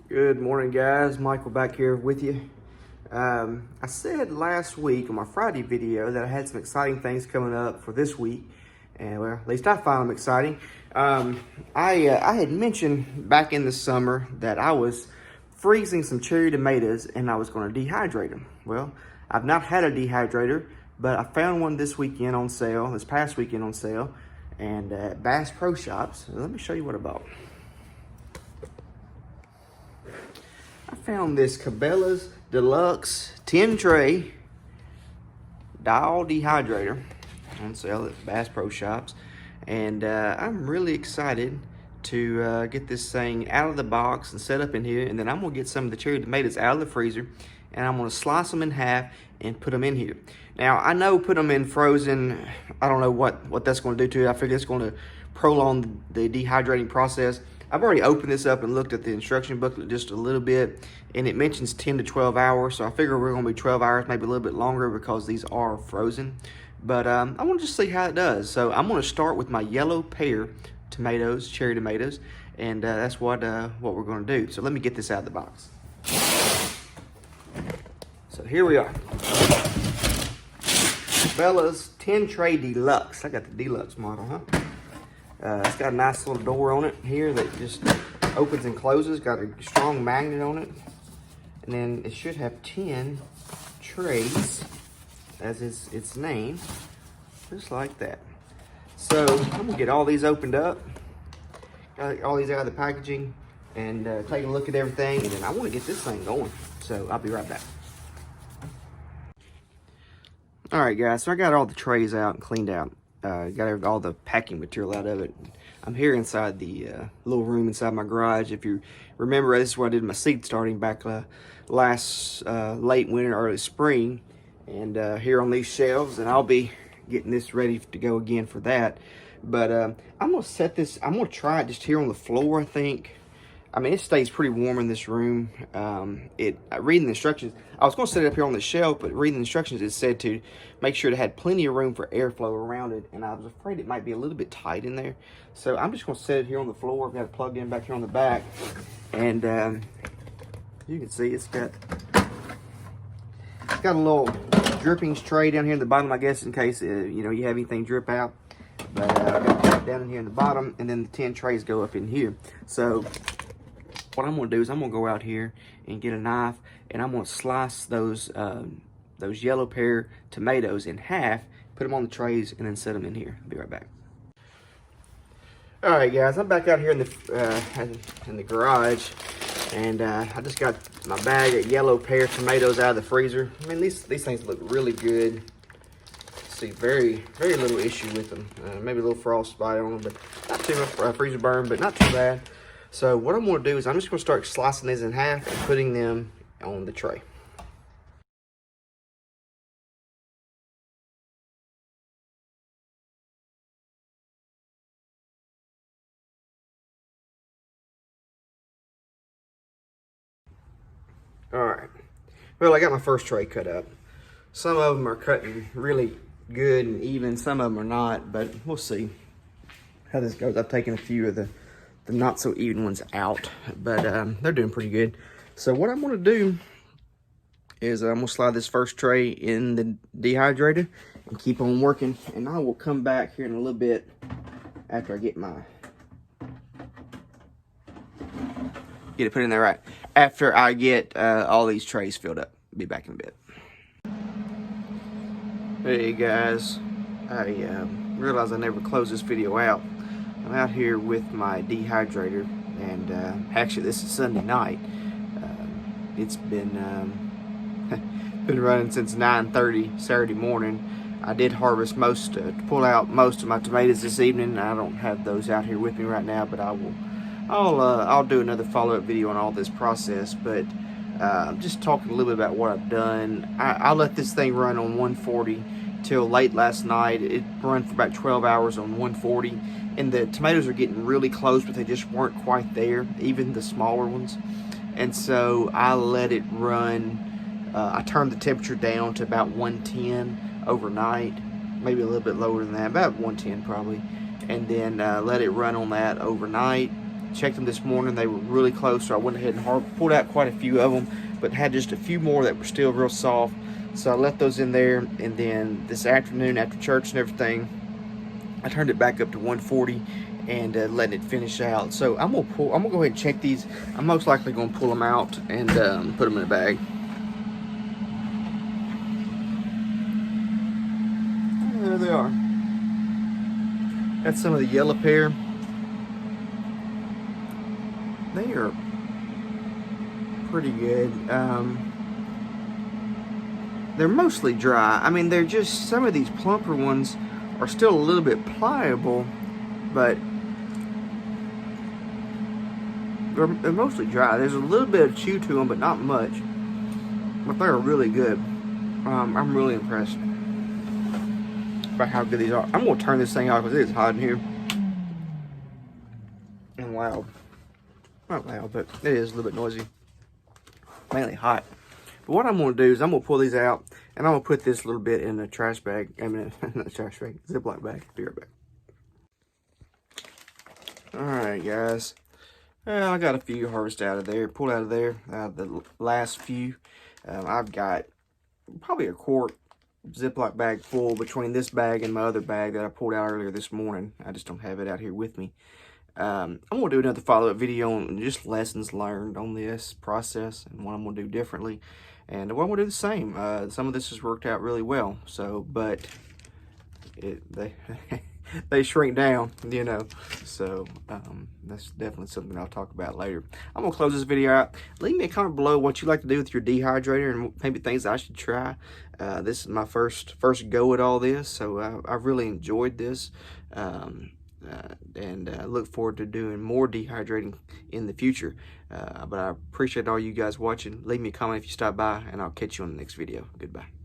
Good morning, guys. Michael back here with you. I said last week on my Friday video that I had some exciting things coming up for this week, and well, at least I found them exciting. I had mentioned back in the summer that I was freezing some cherry tomatoes and I was going to dehydrate them. Well, I've not had a dehydrator, but I found one this past weekend on sale, and at Bass Pro Shops. Let me show you what I bought. I found this Cabelas Deluxe 10 tray dial dehydrator on sale at Bass Pro Shops, and I'm really excited to get this thing out of the box and set up in here. And then I'm gonna get some of the cherry tomatoes out of the freezer, and I'm gonna slice them in half and put them in here. Now I know put them in frozen, I don't know what that's going to do to it. I figure it's going to prolong the dehydrating process. I've already opened this up and looked at the instruction booklet just a little bit, and it mentions 10 to 12 hours. So I figure we're going to be 12 hours, maybe a little bit longer because these are frozen. But I want to just see how it does. So I'm going to start with my yellow pear tomatoes, cherry tomatoes, and that's what we're going to do. So let me get this out of the box. So here we are. Cabelas 10 tray deluxe. I got the deluxe model, huh? It's got a nice little door on it here that just opens and closes. Got a strong magnet on it. And then it should have 10 trays, as is its name, just like that. So I'm gonna get all these opened up, got all these out of the packaging, and take a look at everything, and then I wanna get this thing going. So I'll be right back. All right, guys, so I got all the trays out and cleaned out. Got all the packing material out of it. I'm here inside the little room inside my garage. If you remember, this is where I did my seed starting back last late winter, early spring. And here on these shelves, and I'll be getting this ready to go again for that. But I'm gonna set this, I'm gonna try it just here on the floor, I think. I mean, it stays pretty warm in this room. Reading the instructions, I was going to set it up here on the shelf, but reading the instructions, it said to make sure it had plenty of room for airflow around it, and I was afraid it might be a little bit tight in there. So I'm just going to set it here on the floor. I've got it plugged in back here on the back, and you can see it's got a little drippings tray down here in the bottom, I guess, in case you have anything drip out. But I've got that down in here in the bottom, and then the 10 trays go up in here. So what I'm gonna do is I'm gonna go out here and get a knife, and I'm gonna slice those yellow pear tomatoes in half, put them on the trays, and then set them in here. I'll be right back. All right, guys, I'm back out here in the garage, and I just got my bag of yellow pear tomatoes out of the freezer. I mean, these things look really good. See, very little issue with them. Maybe a little frost bite on them, but not too much freezer burn, but not too bad. So what I'm going to do is I'm just going to start slicing these in half and putting them on the tray. All right. Well, I got my first tray cut up. Some of them are cutting really good and even. Some of them are not, but we'll see how this goes. I've taken a few of the not so even ones out, but they're doing pretty good. So what I'm gonna do is I'm gonna slide this first tray in the dehydrator and keep on working, and I will come back here in a little bit after I get it put in there right. After I get all these trays filled up. Be back in a bit. Hey guys, I realized I never closed this video out. I'm out here with my dehydrator, and actually this is Sunday night. It's been been running since 9:30 Saturday morning. I did harvest pull out most of my tomatoes this evening. I don't have those out here with me right now, but I'll do another follow-up video on all this process. But I'm just talking a little bit about what I've done. I let this thing run on 140 till late last night. It ran for about 12 hours on 140, and the tomatoes are getting really close, but they just weren't quite there, even the smaller ones. And so I let it run. I turned the temperature down to about 110 overnight, maybe a little bit lower than that, about 110 probably, and then let it run on that overnight. checked them this morning. They were really close, so I went ahead and pulled out quite a few of them, but had just a few more that were still real soft. So I left those in there, and then this afternoon after church and everything, I turned it back up to 140 and letting it finish out. So I'm gonna go ahead and check these. I'm most likely gonna pull them out and put them in a bag. There they are. That's some of the yellow pear. They are pretty good. They're mostly dry. I mean, they're just, some of these plumper ones are still a little bit pliable, but they're mostly dry. There's a little bit of chew to them, but not much. But they're really good. I'm really impressed by how good these are. I'm gonna turn this thing off because it is hot in here and loud. Not loud, but it is a little bit noisy. Mainly hot. But what I'm gonna do is I'm gonna pull these out and I'm gonna put this little bit in a trash bag. I mean, not a trash bag, Ziploc bag. Be right back. All right, guys. Well, I got a few harvested out of there, pulled out of there. The last few, I've got probably a quart Ziploc bag full between this bag and my other bag that I pulled out earlier this morning. I just don't have it out here with me. I'm gonna do another follow-up video on just lessons learned on this process and what I'm gonna do differently, and what I'm gonna do the same. Some of this has worked out really well, so but they shrink down, you know. So that's definitely something I'll talk about later. I'm gonna close this video out. Leave me a comment below what you like to do with your dehydrator and maybe things I should try. This is my first go at all this, so I've really enjoyed this. And look forward to doing more dehydrating in the future. But I appreciate all you guys watching. Leave me a comment if you stop by, and I'll catch you on the next video. Goodbye.